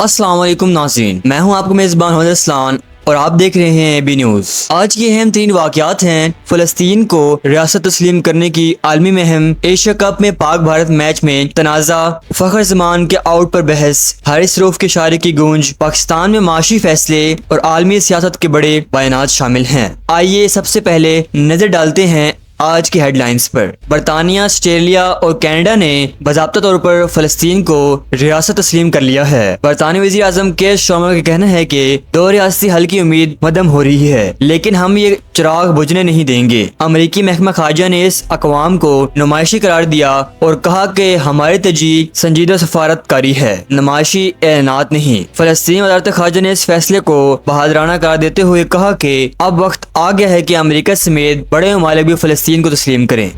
अस्सलाम वालेकुम नाज़रीन, मैं हूं आपको मेज़बान मोहम्मद असलान और आप देख रहे हैं बी न्यूज़। आज की अहम 3 वाक़यात हैं। फ़लस्तीन को रियासत तस्लीम करने की आलमी मुहिम, एशिया कप में पाक भारत मैच में तनाज़ा, फ़खर ज़मान के आउट पर बहस, हारिस रऊफ के इशारे की गूंज, पाकिस्तान में माशी फैसले और आलमी सियासत के बड़े बयानात शामिल हैं। आइए सबसे पहले नजर डालते हैं आज की हेडलाइंस पर। बरतानिया, ऑस्ट्रेलिया और कनाडा ने बाज़ाब्ता तौर पर फ़लस्तीन को रियासत तस्लीम कर लिया है। बरतानिया वज़ीर आज़म केयर स्टारमर का कहना है कि 2 रियासती हल की उम्मीद मदम हो रही है, लेकिन हम ये चिराग बुझने नहीं देंगे। अमरीकी महकमा खारजा ने इस अक़वाम को नुमाइशी करार दिया और कहा कि हमारी तरजीह संजीदा सफारतकारी है, नुमाइशी ऐलानात नहीं। फ़लस्तीनी वज़ारत खारजा ने इस फैसले को बहादुराना करार देते हुए कहा कि अब वक्त आ गया है कि अमरीका समेत बड़े ममालिक भी फ़लस्तीन को तस्लीम करें।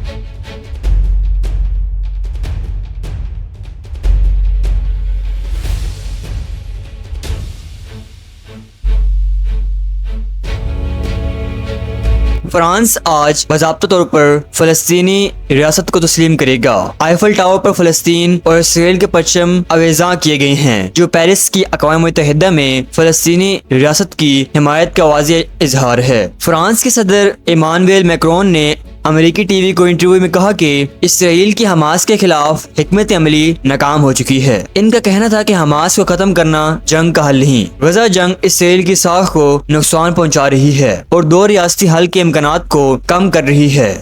फ्रांस आज बाज़ाब्ता तौर पर फ़लस्तीनी रियासत को तस्लीम करेगा। आईफल टावर पर फ़लस्तीन और इसराइल के परचम अवेज़ा किए गए हैं, जो पेरिस की अक़वाम मुत्तहिदा में फ़लस्तीनी रियासत की हिमायत का वाज़ेह इजहार है। फ्रांस के सदर इमानुएल मैक्रोन ने अमेरिकी टीवी को इंटरव्यू में कहा कि इसराइल की हमास के खिलाफ हिकमत अमली नाकाम हो चुकी है। इनका कहना था कि हमास को खत्म करना जंग का हल नहीं, गजा जंग इसराइल की साख को नुकसान पहुंचा रही है और 2 रियासती हल के इम्कानात को कम कर रही है।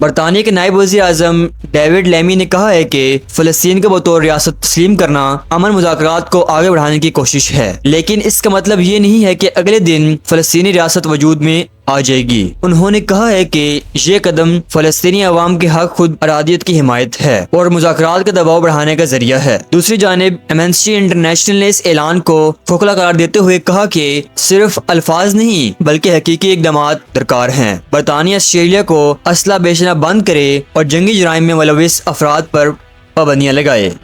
बरतानिया के नायब वज़ीर आज़म डेविड लेमी ने कहा है कि फ़लस्तीन को बतौर रियासत तस्लीम करना अमन मुज़ाकरात को आगे बढ़ाने की कोशिश है, लेकिन इसका मतलब ये नहीं है कि अगले दिन फ़लस्तीनी रियासत वजूद में आ जाएगी। उन्होंने कहा है कि ये कदम फ़लस्तीनी अवाम के हक खुद अरादियत की हिमायत है और मुज़ाकरात का दबाव बढ़ाने का जरिया है। दूसरी जानिब एमनेस्टी इंटरनेशनल ने इस ऐलान को खोखला करार देते हुए कहा कि सिर्फ अल्फाज नहीं बल्कि हकीकी इक़दामात दरकार हैं। बरतानिया ऑस्ट्रेलिया को असला बेचना बंद करे और जंगी जराइम में मुलविस अफराद पर पाबंदियां लगाए।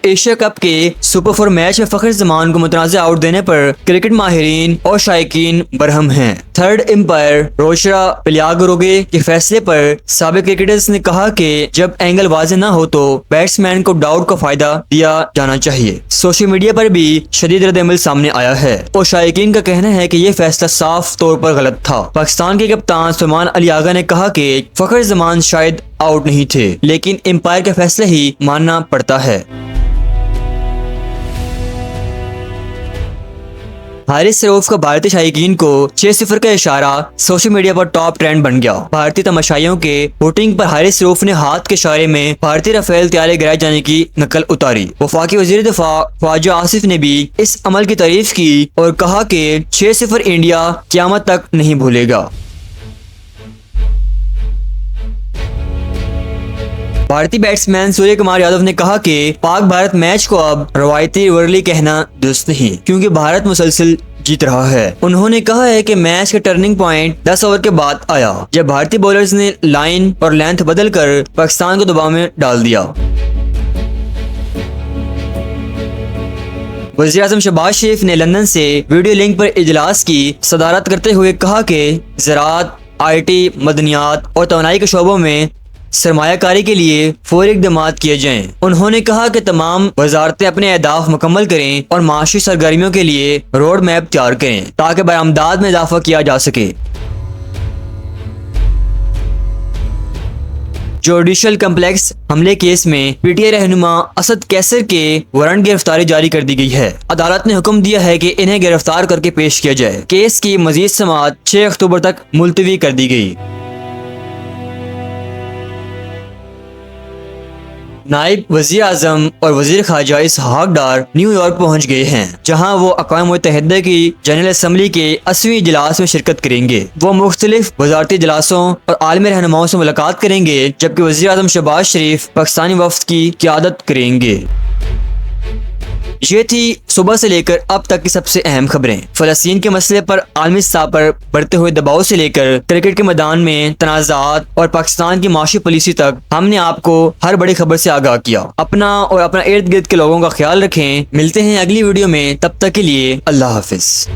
एशिया कप के सुपर 4 मैच में फ़खर ज़मान को मुतनाज़िर आउट देने पर क्रिकेट माहिरीन और शायकीन बरहम हैं। थर्ड एम्पायर रोशरा पिल्यागोरोगे के फैसले पर साबिक क्रिकेटर्स ने कहा कि जब एंगल वाज़े ना हो तो बैट्समैन को डाउट का फायदा दिया जाना चाहिए। सोशल मीडिया पर भी शदीद रद्द-ए-अमल सामने आया है और शायकीन का कहना है कि यह फैसला साफ तौर पर गलत था। पाकिस्तान के कप्तान सुलेमान अली आगा ने कहा कि फ़खर ज़मान शायद आउट नहीं थे, लेकिन एम्पायर का फैसला ही मानना पड़ता है। हारिस रऊफ का भारतीय शायकीन को 6-0 का इशारा सोशल मीडिया पर टॉप ट्रेंड बन गया। भारतीय तमाशाइयों के वोटिंग पर हारिस रऊफ ने हाथ के इशारे में भारतीय राफेल तैयारे गिराए जाने की नकल उतारी। वफाकी वजीर दिफा ख्वाजा आसिफ ने भी इस अमल की तारीफ की और कहा कि 6-0 इंडिया क़यामत तक नहीं भूलेगा। भारतीय बैट्समैन सूर्य कुमार यादव ने कहा कि पाक भारत मैच को अब रवायती रिवरली कहना दुरुस्त नहीं, क्योंकि भारत मुसलसल जीत रहा है। उन्होंने कहा है कि मैच का टर्निंग पॉइंट 10 ओवर के बाद आया, जब भारतीय बॉलर्स ने लाइन और लेंथ बदलकर पाकिस्तान को दबाव में डाल दिया। वज़ीर आज़म शहबाज शरीफ ने लंदन से वीडियो लिंक पर इजलास की सदारत करते हुए कहा कि ज़राअत, IT, मदनियात और तवानाई के शोबों में सरमायाकारी के लिए फौरी इक़दामात किए जाएं। उन्होंने कहा कि तमाम वज़ारतें अपने अहदाफ मुकम्मल करें और माशी सरगर्मियों के लिए रोड मैप तैयार करें ताकि बरामदात में इजाफा किया जा सके। जुडिशल कम्प्लेक्स हमले केस में PTI रहनुमा असद कैसर के वारंट गिरफ्तारी जारी कर दी गई है। अदालत ने हुक्म दिया है कि इन्हें गिरफ्तार करके पेश किया जाए। केस की मजीद समाअत 6 अक्टूबर तक मुलतवी कर दी गई। नायब वज़ीर आज़म और वज़ीर ख़ारजा इसहाक डार न्यूयॉर्क पहुंच गए हैं, जहां वो अक़वाम मुत्तहिदा की जनरल असम्बली के 80वें इजलास में शिरकत करेंगे। वो मुख्तलिफ वज़ारती इजलासों और आलमी रहनुमाओं से मुलाकात करेंगे, जबकि वज़ीर आज़म शहबाज शरीफ पाकिस्तानी वफ़द की क़यादत करेंगे। ये थी सुबह से लेकर अब तक की सबसे अहम खबरें। फ़लस्तीन के मसले पर आलमी सतह पर बढ़ते हुए दबाव से लेकर क्रिकेट के मैदान में तनाज़ात और पाकिस्तान की माशी पॉलिसी तक हमने आपको हर बड़ी खबर से आगाह किया। अपना और अपना इर्द गिर्द के लोगों का ख्याल रखें। मिलते हैं अगली वीडियो में, तब तक के लिए अल्लाह हाफिज।